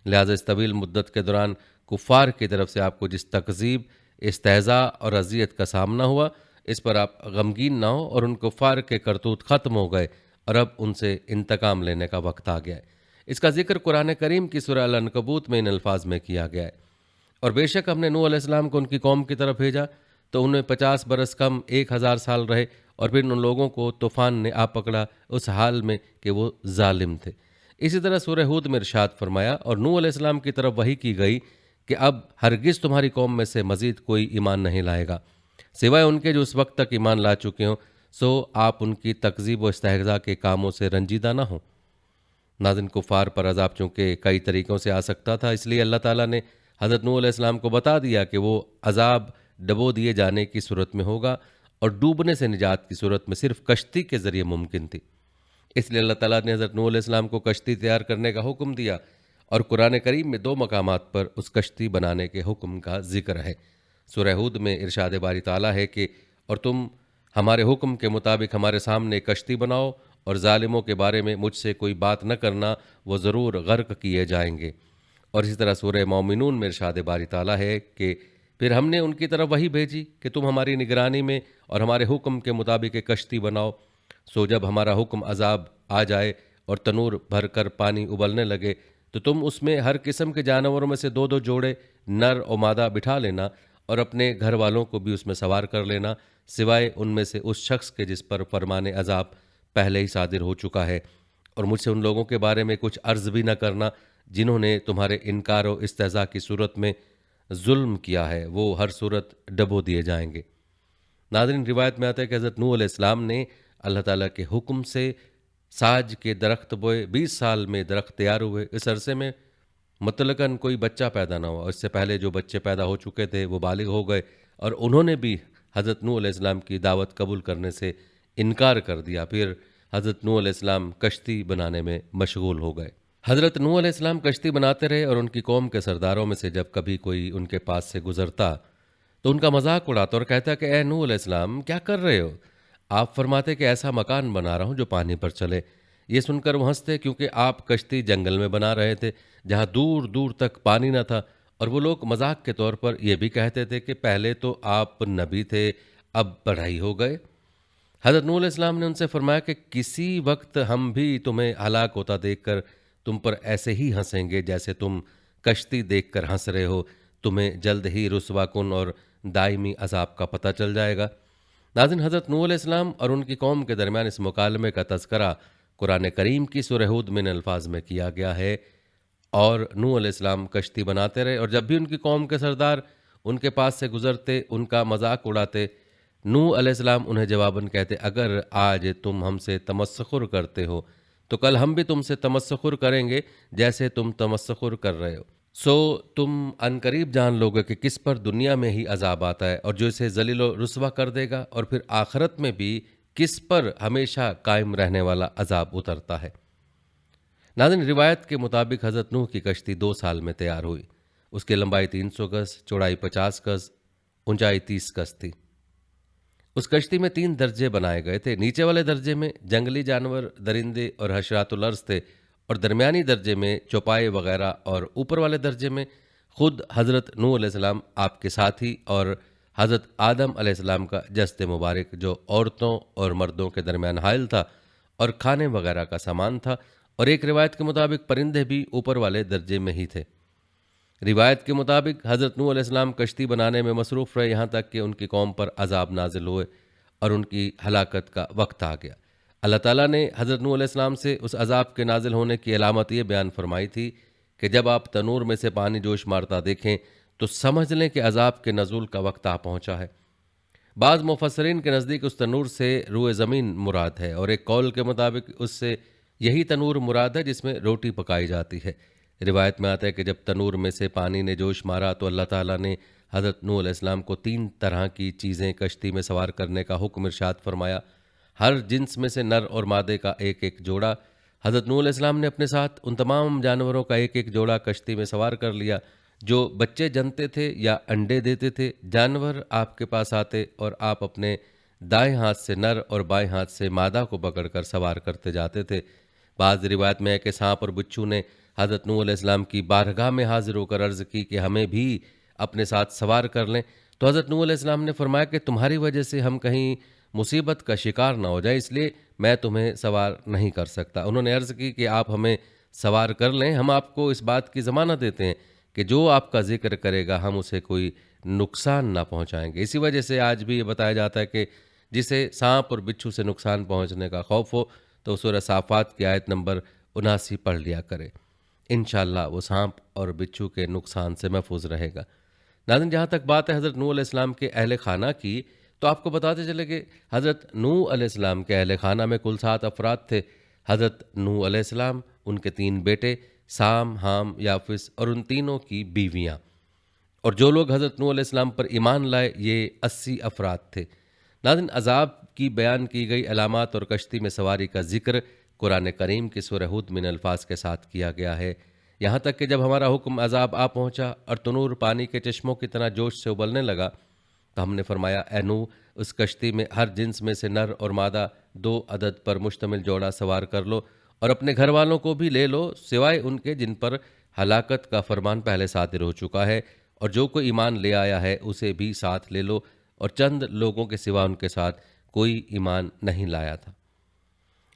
لہٰذا اس طویل مدت کے دوران کفار کی طرف سے آپ کو جس تکذیب، استہزاء اور اذیت کا سامنا ہوا، اس پر آپ غمگین نہ ہو، اور ان کفار کے کرتوت ختم ہو گئے اور اب ان سے انتقام لینے کا وقت آ گیا ہے۔ اس کا ذکر قرآن کریم کی سورہ العنکبوت میں ان الفاظ میں کیا گیا ہے، اور بے شک ہم نے نوح علیہ السلام کو ان کی قوم کی طرف بھیجا تو انہیں 50 برس کم 1000 سال رہے، اور پھر ان لوگوں کو طوفان نے آ پکڑا اس حال میں کہ وہ ظالم تھے۔ اسی طرح سورہ ہود میں ارشاد فرمایا، اور نوح علیہ السلام کی طرف وحی کی گئی کہ اب ہرگز تمہاری قوم میں سے مزید کوئی ایمان نہیں لائے گا سوائے ان کے جو اس وقت تک ایمان لا چکے ہوں، سو آپ ان کی تکذیب و استہزاء کے کاموں سے رنجیدہ نہ ہوں۔ ناظرین، کفار پر عذاب چونکہ کئی طریقوں سے آ سکتا تھا، اس لیے اللہ تعالیٰ نے حضرت نوح علیہ السلام کو بتا دیا کہ وہ عذاب ڈبو دیے جانے کی صورت میں ہوگا، اور ڈوبنے سے نجات کی صورت میں صرف کشتی کے ذریعے ممکن تھی۔ اس لیے اللہ تعالیٰ نے حضرت نوح علیہ السلام کو کشتی تیار کرنے کا حکم دیا، اور قرآن کریم میں 2 مقامات پر اس کشتی بنانے کے حکم کا ذکر ہے۔ سورہ ہود میں ارشاد باری تعالیٰ ہے کہ اور تم ہمارے حکم کے مطابق ہمارے سامنے ایک کشتی بناؤ، اور ظالموں کے بارے میں مجھ سے کوئی بات نہ کرنا، وہ ضرور غرق کیے جائیں گے۔ اور اسی طرح سورہ مومنون میں ارشاد باری تعالیٰ ہے کہ پھر ہم نے ان کی طرف وحی بھیجی کہ تم ہماری نگرانی میں اور ہمارے حکم کے مطابق ایک کشتی بناؤ، سو جب ہمارا حکم عذاب آ جائے اور تنور بھر کر پانی ابلنے لگے تو تم اس میں ہر قسم کے جانوروں میں سے 2 جوڑے نر و مادہ بٹھا لینا، اور اپنے گھر والوں کو بھی اس میں سوار کر لینا، سوائے ان میں سے اس شخص کے جس پر فرمان عذاب پہلے ہی صادر ہو چکا ہے، اور مجھ سے ان لوگوں کے بارے میں کچھ عرض بھی نہ کرنا جنہوں نے تمہارے انکار و استہزاء کی صورت میں ظلم کیا ہے، وہ ہر صورت ڈبو دیے جائیں گے۔ ناظرین، روایت میں آتا ہے کہ حضرت نوح علیہ السلام نے اللہ تعالیٰ کے حکم سے ساج کے درخت بوئے، 20 سال میں درخت تیار ہوئے، اس عرصے میں مطلقاً کوئی بچہ پیدا نہ ہوا، اس سے پہلے جو بچے پیدا ہو چکے تھے وہ بالغ ہو گئے، اور انہوں نے بھی حضرت نوح علیہ السلام کی دعوت قبول کرنے سے انکار کر دیا۔ پھر حضرت نوح علیہ السلام کشتی بنانے میں مشغول ہو گئے۔ حضرت نوح علیہ السلام کشتی بناتے رہے اور ان کی قوم کے سرداروں میں سے جب کبھی کوئی ان کے پاس سے گزرتا تو ان کا مذاق اڑاتا اور کہتا کہ اے نوح علیہ السلام کیا کر رہے ہو؟ آپ فرماتے کہ ایسا مکان بنا رہا ہوں جو پانی پر چلے۔ یہ سن کر وہ ہنستے کیونکہ آپ کشتی جنگل میں بنا رہے تھے جہاں دور دور تک پانی نہ تھا، اور وہ لوگ مذاق کے طور پر یہ بھی کہتے تھے کہ پہلے تو آپ نبی تھے، اب بڑھائی ہو گئے۔ حضرت نوح علیہ السلام نے ان سے فرمایا کہ کسی وقت ہم بھی تمہیں ہلاک ہوتا دیکھ کر تم پر ایسے ہی ہنسیں گے جیسے تم کشتی دیکھ کر ہنس رہے ہو، تمہیں جلد ہی رسوا کن اور دائمی عذاب کا پتہ چل جائے گا۔ ناظرین، حضرت نوح علیہ السلام اور ان کی قوم کے درمیان اس مکالمے کا تذکرہ قرآن کریم کی سورہ ہود میں ان الفاظ میں کیا گیا ہے، اور نوح علیہ السلام کشتی بناتے رہے اور جب بھی ان کی قوم کے سردار ان کے پاس سے گزرتے ان کا مذاق اڑاتے، نوح علیہ السلام انہیں جواباً کہتے اگر آج تم ہم سے تمسخر کرتے ہو تو کل ہم بھی تم سے تمسخر کریں گے جیسے تم تمسخر کر رہے ہو، سو تم عنقریب جان لوگے کہ کس پر دنیا میں ہی عذاب آتا ہے اور جو اسے ذلیل و رسوا کر دے گا، اور پھر آخرت میں بھی کس پر ہمیشہ قائم رہنے والا عذاب اترتا ہے۔ ناظرین، روایت کے مطابق حضرت نوح کی کشتی 2 سال میں تیار ہوئی۔ اس کی لمبائی 300 گز، چوڑائی 50 گز، اونچائی 30 گز تھی۔ اس کشتی میں 3 درجے بنائے گئے تھے۔ نیچے والے درجے میں جنگلی جانور، درندے اور حشرات الارض تھے، اور درمیانی درجے میں چوپائے وغیرہ، اور اوپر والے درجے میں خود حضرت نوح علیہ السلام، آپ کے ساتھی اور حضرت آدم علیہ السلام کا جسد مبارک جو عورتوں اور مردوں کے درمیان حائل تھا، اور کھانے وغیرہ کا سامان تھا، اور ایک روایت کے مطابق پرندے بھی اوپر والے درجے میں ہی تھے۔ روایت کے مطابق حضرت نوح علیہ السلام کشتی بنانے میں مصروف رہے یہاں تک کہ ان کی قوم پر عذاب نازل ہوئے اور ان کی ہلاکت کا وقت آ گیا۔ اللہ تعالیٰ نے حضرت نوح علیہ السلام سے اس عذاب کے نازل ہونے کی علامت یہ بیان فرمائی تھی کہ جب آپ تنور میں سے پانی جوش مارتا دیکھیں تو سمجھ لیں کہ عذاب کے نزول کا وقت آ پہنچا ہے۔ بعض مفسرین کے نزدیک اس تنور سے روئے زمین مراد ہے، اور ایک قول کے مطابق اس سے یہی تنور مراد ہے جس میں روٹی پکائی جاتی ہے۔ روایت میں آتا ہے کہ جب تنور میں سے پانی نے جوش مارا تو اللہ تعالیٰ نے حضرت نوح علیہ السلام کو 3 طرح کی چیزیں کشتی میں سوار کرنے کا حکم ارشاد فرمایا، ہر جنس میں سے نر اور مادے کا ایک ایک جوڑا۔ حضرت نوح علیہ السلام نے اپنے ساتھ ان تمام جانوروں کا ایک ایک جوڑا کشتی میں سوار کر لیا جو بچے جنتے تھے یا انڈے دیتے تھے۔ جانور آپ کے پاس آتے اور آپ اپنے دائیں ہاتھ سے نر اور بائیں ہاتھ سے مادہ کو پکڑ کر سوار کرتے جاتے تھے۔ بعض روایت میں ہے کہ سانپ اور بچھو نے حضرت نوح علیہ السلام کی بارگاہ میں حاضر ہو کر عرض کی کہ ہمیں بھی اپنے ساتھ سوار کر لیں، تو حضرت نوح علیہ السلام نے فرمایا کہ تمہاری وجہ سے ہم کہیں مصیبت کا شکار نہ ہو جائے، اس لیے میں تمہیں سوار نہیں کر سکتا۔ انہوں نے عرض کی کہ آپ ہمیں سوار کر لیں، ہم آپ کو اس بات کی ضمانت دیتے ہیں کہ جو آپ کا ذکر کرے گا ہم اسے کوئی نقصان نہ پہنچائیں گے۔ اسی وجہ سے آج بھی یہ بتایا جاتا ہے کہ جسے سانپ اور بچھو سے نقصان پہنچنے کا خوف ہو تو سورہ صافات کی آیت نمبر 79 پڑھ لیا کرے، انشاءاللہ وہ سانپ اور بچھو کے نقصان سے محفوظ رہے گا۔ ناظرین، جہاں تک بات ہے حضرت نوح علیہ السلام کے اہل خانہ کی، تو آپ کو بتاتے چلے کہ حضرت نوح علیہ السلام کے اہل خانہ میں کل 7 افراد تھے۔ حضرت نوح علیہ السلام، ان کے 3 بیٹے سام، حام، یافس، اور ان تینوں کی بیویاں، اور جو لوگ حضرت نوح علیہ السلام پر ایمان لائے یہ 80 افراد تھے۔ ناظرین، عذاب کی بیان کی گئی علامات اور کشتی میں سواری کا ذکر قرآن کریم کی سورہ ہود میں الفاظ کے ساتھ کیا گیا ہے، یہاں تک کہ جب ہمارا حکم عذاب آ پہنچا اور تنور پانی کے چشموں کی طرح جوش سے ابلنے لگا تو ہم نے فرمایا اے نوح، اس کشتی میں ہر جنس میں سے نر اور مادہ 2 عدد پر مشتمل جوڑا سوار کر لو، اور اپنے گھر والوں کو بھی لے لو سوائے ان کے جن پر ہلاکت کا فرمان پہلے صادر ہو چکا ہے، اور جو کوئی ایمان لے آیا ہے اسے بھی ساتھ لے لو، اور چند لوگوں کے سوا ان کے ساتھ کوئی ایمان نہیں لایا تھا۔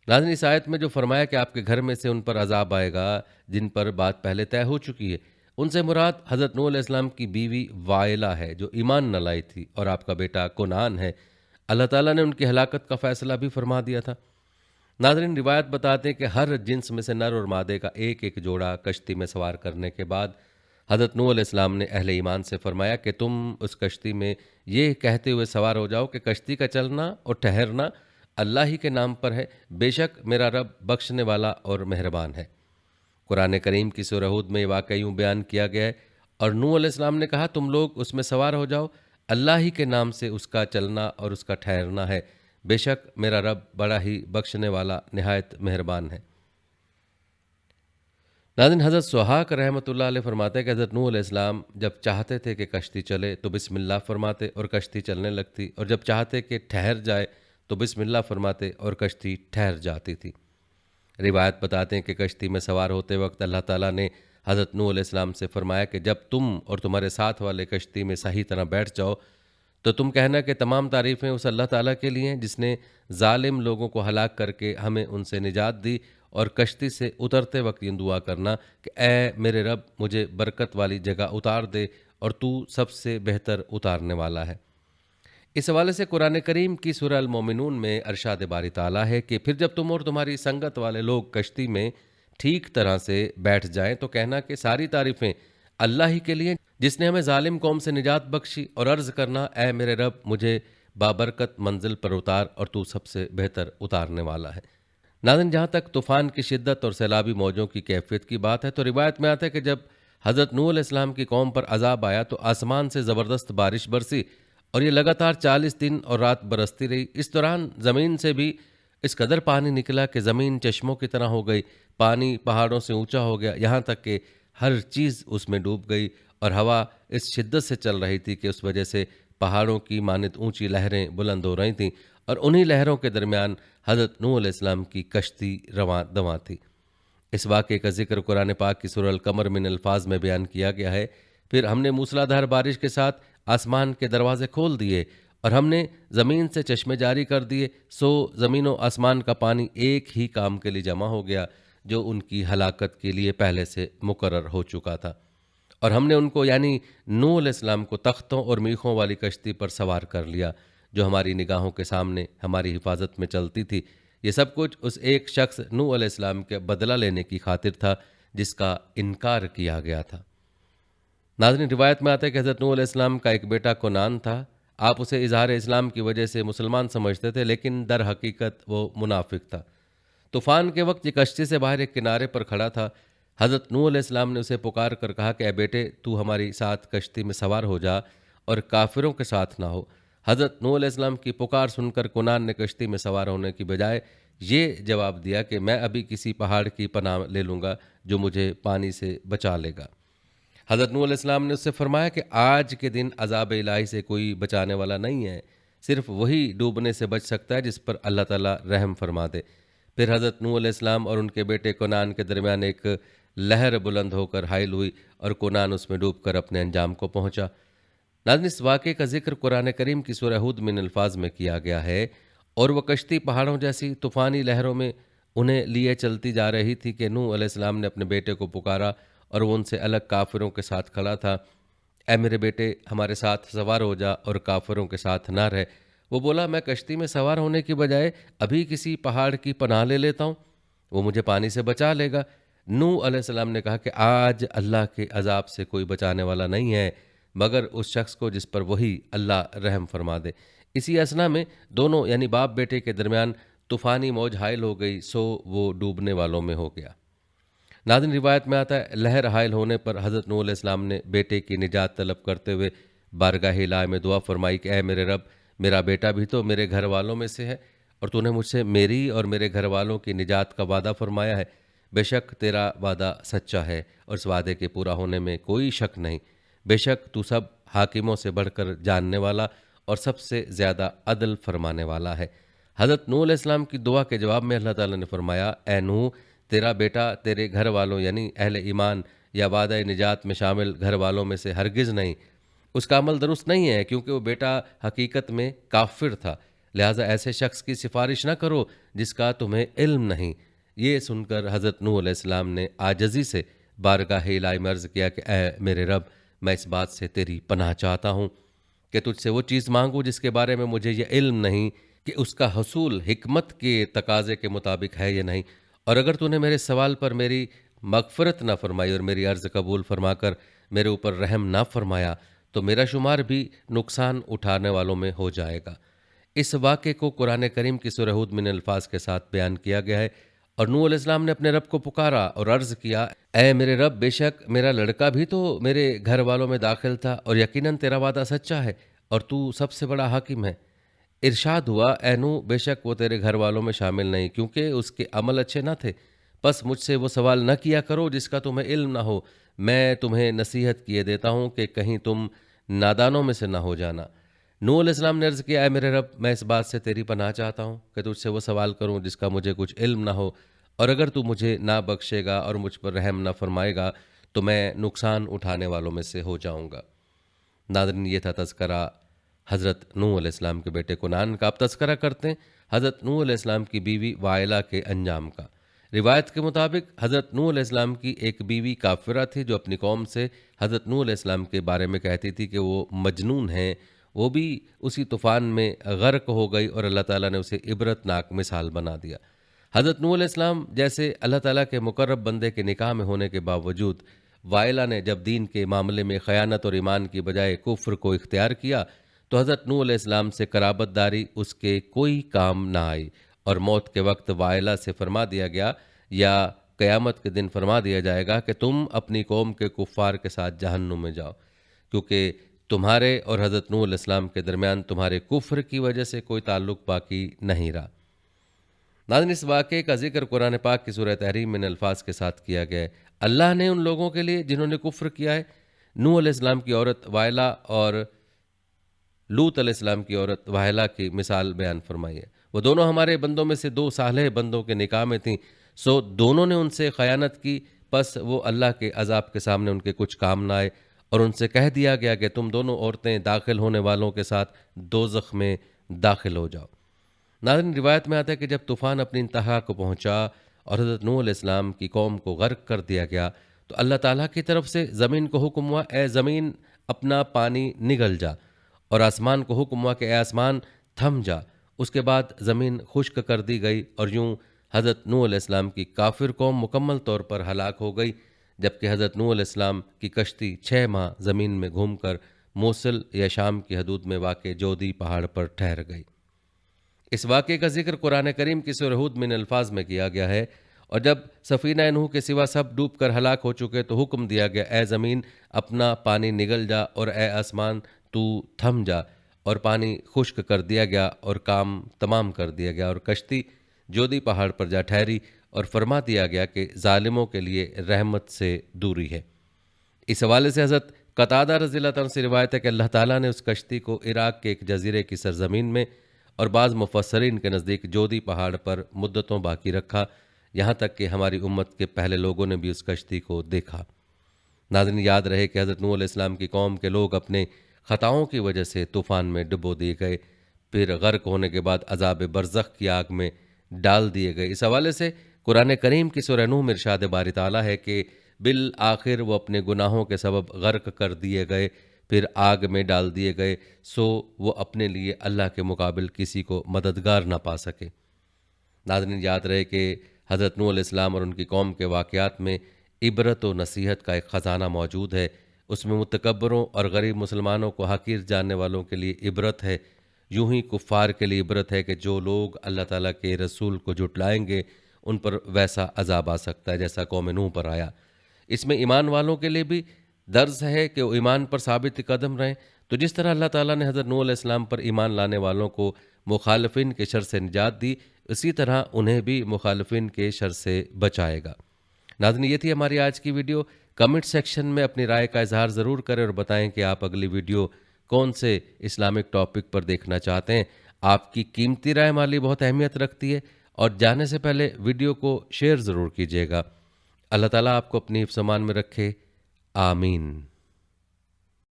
ناظرین، اس آیت میں جو فرمایا کہ آپ کے گھر میں سے ان پر عذاب آئے گا جن پر بات پہلے طے ہو چکی ہے، ان سے مراد حضرت نوح علیہ السلام کی بیوی وائلہ ہے جو ایمان نہ لائی تھی، اور آپ کا بیٹا کنعان ہے۔ اللہ تعالیٰ نے ان کی ہلاکت کا فیصلہ بھی فرما دیا تھا۔ ناظرین، روایت بتاتے ہیں کہ ہر جنس میں سے نر اور مادے کا ایک ایک جوڑا کشتی میں سوار کرنے کے بعد حضرت نوح علیہ السلام نے اہل ایمان سے فرمایا کہ تم اس کشتی میں یہ کہتے ہوئے سوار ہو جاؤ کہ کشتی کا چلنا اور ٹھہرنا اللہ ہی کے نام پر ہے، بے شک میرا رب بخشنے والا اور مہربان ہے۔ قرآن کریم کی سورہ ہود میں یہ واقعہ یوں بیان کیا گیا ہے، اور نوح علیہ السلام نے کہا تم لوگ اس میں سوار ہو جاؤ، اللہ ہی کے نام سے اس کا چلنا اور اس کا ٹھہرنا ہے، بے شک میرا رب بڑا ہی بخشنے والا نہایت مہربان ہے۔ ناظرین، حضرت سحاق رحمۃ اللہ علیہ فرماتے ہیں کہ حضرت نوح علیہ السلام جب چاہتے تھے کہ کشتی چلے تو بسم اللہ فرماتے اور کشتی چلنے لگتی، اور جب چاہتے کہ ٹھہر جائے تو بسم اللہ فرماتے اور کشتی ٹھہر جاتی تھی۔ روایت بتاتے ہیں کہ کشتی میں سوار ہوتے وقت اللہ تعالیٰ نے حضرت نوح علیہ السلام سے فرمایا کہ جب تم اور تمہارے ساتھ والے کشتی میں صحیح طرح بیٹھ جاؤ تو تم کہنا کہ تمام تعریفیں اس اللہ تعالیٰ کے لیے ہیں جس نے ظالم لوگوں کو ہلاک کر کے ہمیں ان سے نجات دی، اور کشتی سے اترتے وقت یہ دعا کرنا کہ اے میرے رب مجھے برکت والی جگہ اتار دے اور تو سب سے بہتر اتارنے والا ہے۔ اس حوالے سے قرآن کریم کی سورہ المومنون میں ارشاد باری تعالیٰ ہے کہ پھر جب تم اور تمہاری سنگت والے لوگ کشتی میں ٹھیک طرح سے بیٹھ جائیں تو کہنا کہ ساری تعریفیں اللہ ہی کے لیے جس نے ہمیں ظالم قوم سے نجات بخشی، اور عرض کرنا اے میرے رب مجھے بابرکت منزل پر اتار اور تو سب سے بہتر اتارنے والا ہے۔ ناظرین، جہاں تک طوفان کی شدت اور سیلابی موجوں کی کیفیت کی بات ہے تو روایت میں آتا ہے کہ جب حضرت نوح علیہ السلام کی قوم پر عذاب آیا تو آسمان سے زبردست بارش برسی اور یہ لگاتار 40 دن اور رات برستی رہی۔ اس دوران زمین سے بھی اس قدر پانی نکلا کہ زمین چشموں کی طرح ہو گئی، پانی پہاڑوں سے اونچا ہو گیا، یہاں تک کہ ہر چیز اس میں ڈوب گئی، اور ہوا اس شدت سے چل رہی تھی کہ اس وجہ سے پہاڑوں کی مانند اونچی لہریں بلند ہو رہی تھیں، اور انہی لہروں کے درمیان حضرت نوح علیہ السلام کی کشتی رواں دواں تھی۔ اس واقعے کا ذکر قرآن پاک کی سورہ القمر من الفاظ میں بیان کیا گیا ہے۔ پھر ہم نے موسلا دھار بارش کے ساتھ آسمان کے دروازے کھول دیے اور ہم نے زمین سے چشمے جاری کر دیے، سو زمین و آسمان کا پانی ایک ہی کام کے لیے جمع ہو گیا جو ان کی ہلاکت کے لیے پہلے سے مقرر ہو چکا تھا، اور ہم نے ان کو یعنی نوح علیہ السلام کو تختوں اور میخوں والی کشتی پر سوار کر لیا جو ہماری نگاہوں کے سامنے ہماری حفاظت میں چلتی تھی۔ یہ سب کچھ اس ایک شخص نوح علیہ السلام کے بدلہ لینے کی خاطر تھا جس کا انکار کیا گیا تھا۔ ناظرین، روایت میں آتا ہے کہ حضرت نوح علیہ السلام کا ایک بیٹا کنعان تھا۔ آپ اسے اظہار اسلام کی وجہ سے مسلمان سمجھتے تھے، لیکن در حقیقت وہ منافق تھا۔ طوفان کے وقت یہ کشتی سے باہر ایک کنارے پر کھڑا تھا۔ حضرت نوح علیہ السلام نے اسے پکار کر کہا کہ اے بیٹے، تو ہماری ساتھ کشتی میں سوار ہو جا اور کافروں کے ساتھ نہ ہو۔ حضرت نوح علیہ السلام کی پکار سن کر کنعان نے کشتی میں سوار ہونے کی بجائے یہ جواب دیا کہ میں ابھی کسی پہاڑ کی پناہ لے لوں گا جو مجھے پانی سے بچا لے گا۔ حضرت نوح علیہ السلام نے اس سے فرمایا کہ آج کے دن عذاب الہی سے کوئی بچانے والا نہیں ہے، صرف وہی ڈوبنے سے بچ سکتا ہے جس پر اللہ تعالیٰ رحم فرما دے۔ پھر حضرت نوح علیہ السلام اور ان کے بیٹے کنعان کے درمیان ایک لہر بلند ہو کر حائل ہوئی اور کنعان اس میں ڈوب کر اپنے انجام کو پہنچا۔ ناظرین، اس واقعے کا ذکر قرآن کریم کی سورہ ہود من الفاظ میں کیا گیا ہے، اور وہ کشتی پہاڑوں جیسی طوفانی لہروں میں انہیں لیے چلتی جا رہی تھی کہ نوح علیہ السلام نے اپنے بیٹے کو پکارا اور وہ ان سے الگ کافروں کے ساتھ کھڑا تھا۔ اے میرے بیٹے، ہمارے ساتھ سوار ہو جا اور کافروں کے ساتھ نہ رہ۔ وہ بولا، میں کشتی میں سوار ہونے کی بجائے ابھی کسی پہاڑ کی پناہ لے لیتا ہوں، وہ مجھے پانی سے بچا لے گا۔ نوح علیہ السلام نے کہا کہ آج اللہ کے عذاب سے کوئی بچانے والا نہیں ہے مگر اس شخص کو جس پر وہی اللہ رحم فرما دے۔ اسی اثنا میں دونوں یعنی باپ بیٹے کے درمیان طوفانی موج حائل ہو گئی، سو وہ ڈوبنے والوں میں ہو گیا۔ ناظرین، روایت میں آتا ہے لہر حائل ہونے پر حضرت نوح علیہ السلام نے بیٹے کی نجات طلب کرتے ہوئے بارگاہ الہی میں دعا فرمائی کہ اے میرے رب، میرا بیٹا بھی تو میرے گھر والوں میں سے ہے، اور تو نے مجھ سے میری اور میرے گھر والوں کی نجات کا وعدہ فرمایا ہے۔ بے شک تیرا وعدہ سچا ہے اور اس وعدے کے پورا ہونے میں کوئی شک نہیں۔ بے شک تو سب حاکموں سے بڑھ کر جاننے والا اور سب سے زیادہ عدل فرمانے والا ہے۔ حضرت نوح علیہ السلام کی دعا کے جواب میں اللہ تعالیٰ نے فرمایا، اے نوح، تیرا بیٹا تیرے گھر والوں یعنی اہل ایمان یا وعدہ نجات میں شامل گھر والوں میں سے ہرگز نہیں۔ اس کا عمل درست نہیں ہے کیونکہ وہ بیٹا حقیقت میں کافر تھا، لہٰذا ایسے شخص کی سفارش نہ کرو جس کا تمہیں علم نہیں۔ یہ سن کر حضرت نوح علیہ السلام نے عاجزی سے بارگاہ الہی میں عرض کیا کہ اے میرے رب، میں اس بات سے تیری پناہ چاہتا ہوں کہ تجھ سے وہ چیز مانگوں جس کے بارے میں مجھے یہ علم نہیں کہ اس کا حصول حکمت کے تقاضے کے مطابق ہے یا نہیں، اور اگر تو نے میرے سوال پر میری مغفرت نہ فرمائی اور میری عرض قبول فرما کر میرے اوپر رحم نہ فرمایا تو میرا شمار بھی نقصان اٹھانے والوں میں ہو جائے گا۔ اس واقعے کو قرآن کریم کی سورہ ہود من الفاظ کے ساتھ بیان کیا گیا ہے، اور نوح علیہ السلام نے اپنے رب کو پکارا اور عرض کیا، اے میرے رب، بے شک میرا لڑکا بھی تو میرے گھر والوں میں داخل تھا، اور یقیناً تیرا وعدہ سچا ہے اور تو سب سے بڑا حاکم ہے۔ ارشاد ہوا، اے نوح بے شک وہ تیرے گھر والوں میں شامل نہیں، کیونکہ اس کے عمل اچھے نہ تھے، پس مجھ سے وہ سوال نہ کیا کرو جس کا تمہیں علم نہ ہو، میں تمہیں نصیحت کیے دیتا ہوں کہ کہیں تم نادانوں میں سے نہ ہو جانا۔ نوح علیہ السلام نے عرض کیا، اے میرے رب، میں اس بات سے تیری پناہ چاہتا ہوں کہ تجھ سے وہ سوال کروں جس کا مجھے کچھ علم نہ ہو، اور اگر تو مجھے نہ بخشے گا اور مجھ پر رحم نہ فرمائے گا تو میں نقصان اٹھانے والوں میں سے ہو جاؤں گا۔ ناظرین، یہ تھا تذکرہ حضرت نوح علیہ السلام کے بیٹے کنعان کا۔ اب تذکرہ کرتے ہیں حضرت نوح علیہ السلام کی بیوی وائلہ کے انجام کا۔ روایت کے مطابق حضرت نوح علیہ السلام کی ایک بیوی کافرہ تھی جو اپنی قوم سے حضرت نوح علیہ السلام کے بارے میں کہتی تھی کہ وہ مجنون ہیں۔ وہ بھی اسی طوفان میں غرق ہو گئی اور اللہ تعالیٰ نے اسے عبرت ناک مثال بنا دیا۔ حضرت نوح علیہ السلام جیسے اللہ تعالیٰ کے مقرب بندے کے نکاح میں ہونے کے باوجود وائلہ نے جب دین کے معاملے میں خیانت اور ایمان کی بجائے کفر کو اختیار کیا تو حضرت نوح علیہ السلام سے قرابت داری اس کے کوئی کام نہ آئی، اور موت کے وقت وائلہ سے فرما دیا گیا یا قیامت کے دن فرما دیا جائے گا کہ تم اپنی قوم کے کفار کے ساتھ جہنم میں جاؤ، کیونکہ تمہارے اور حضرت نوح علیہ السلام کے درمیان تمہارے کفر کی وجہ سے کوئی تعلق باقی نہیں رہا۔ ناظرین، اس واقعے کا ذکر قرآن پاک کی سورہ تحریم میں ان الفاظ کے ساتھ کیا گیا ہے، اللہ نے ان لوگوں کے لیے جنہوں نے کفر کیا ہے نوح علیہ السلام کی عورت وائلہ اور لوط علیہ السلام کی عورت وائلہ کی مثال بیان فرمائی ہے۔ وہ دونوں ہمارے بندوں میں سے دو صالح بندوں کے نکاح میں تھیں، سو دونوں نے ان سے خیانت کی، پس وہ اللہ کے عذاب کے سامنے ان کے کچھ کام نہ آئے، اور ان سے کہہ دیا گیا کہ تم دونوں عورتیں داخل ہونے والوں کے ساتھ دوزخ میں داخل ہو جاؤ۔ ناظرین، روایت میں آتا ہے کہ جب طوفان اپنی انتہا کو پہنچا اور حضرت نوح علیہ السلام کی قوم کو غرق کر دیا گیا تو اللہ تعالیٰ کی طرف سے زمین کو حکم ہوا، اے زمین اپنا پانی نگل جا، اور آسمان کو حکم ہوا کہ اے آسمان تھم جا۔ اس کے بعد زمین خشک کر دی گئی اور یوں حضرت نوح علیہ السلام کی کافر قوم مکمل طور پر ہلاک ہو گئی، جبکہ حضرت نوح علیہ السلام کی کشتی 6 ماہ زمین میں گھوم کر موصل یا شام کی حدود میں واقع جودی پہاڑ پر ٹھہر گئی۔ اس واقعے کا ذکر قرآن کریم کی سورہ ہود میں ان الفاظ میں کیا گیا ہے، اور جب سفینہ نوح کے سوا سب ڈوب کر ہلاک ہو چکے تو حکم دیا گیا، اے زمین اپنا پانی نگل جا، اور اے آسمان تو تھم جا، اور پانی خشک کر دیا گیا اور کام تمام کر دیا گیا، اور کشتی جودی پہاڑ پر جا ٹھہری، اور فرما دیا گیا کہ ظالموں کے لیے رحمت سے دوری ہے۔ اس حوالے سے حضرت قتادہ رضی اللہ عنہ سے روایت ہے کہ اللہ تعالیٰ نے اس کشتی کو عراق کے ایک جزیرے کی سرزمین میں اور بعض مفسرین کے نزدیک جودی پہاڑ پر مدتوں باقی رکھا، یہاں تک کہ ہماری امت کے پہلے لوگوں نے بھی اس کشتی کو دیکھا۔ ناظرین، یاد رہے کہ حضرت نوح علیہ السلام کی قوم کے لوگ اپنے خطاؤں کی وجہ سے طوفان میں ڈبو دیے گئے، پھر غرق ہونے کے بعد عذاب برزخ کی آگ میں ڈال دیے گئے۔ اس حوالے سے قرآن کریم کی سورہ نوح میں ارشاد باری تعالیٰ ہے کہ بالآخر وہ اپنے گناہوں کے سبب غرق کر دیے گئے، پھر آگ میں ڈال دیے گئے، سو وہ اپنے لیے اللہ کے مقابل کسی کو مددگار نہ پا سکے۔ ناظرین، یاد رہے کہ حضرت نوح علیہ السلام اور ان کی قوم کے واقعات میں عبرت و نصیحت کا ایک خزانہ موجود ہے۔ اس میں متکبروں اور غریب مسلمانوں کو حقیر جاننے والوں کے لیے عبرت ہے، یوں ہی کفار کے لیے عبرت ہے کہ جو لوگ اللہ تعالیٰ کے رسول کو جھٹلائیں گے ان پر ویسا عذاب آ سکتا ہے جیسا قوم نوح پر آیا۔ اس میں ایمان والوں کے لیے بھی درس ہے کہ وہ ایمان پر ثابت قدم رہیں، تو جس طرح اللہ تعالیٰ نے حضرت نوح علیہ السلام پر ایمان لانے والوں کو مخالفین کے شر سے نجات دی، اسی طرح انہیں بھی مخالفین کے شر سے بچائے گا۔ ناظرین، یہ تھی ہماری آج کی ویڈیو۔ کمنٹ سیکشن میں اپنی رائے کا اظہار ضرور کریں اور بتائیں کہ آپ اگلی ویڈیو کون سے اسلامک ٹاپک پر دیکھنا چاہتے ہیں۔ آپ کی قیمتی رائے ہمارے لیے بہت اہمیت رکھتی ہے، اور جانے سے پہلے ویڈیو کو شیئر ضرور کیجیے گا۔ اللہ تعالیٰ آپ کو اپنی حفظ و امان میں رکھے، آمین۔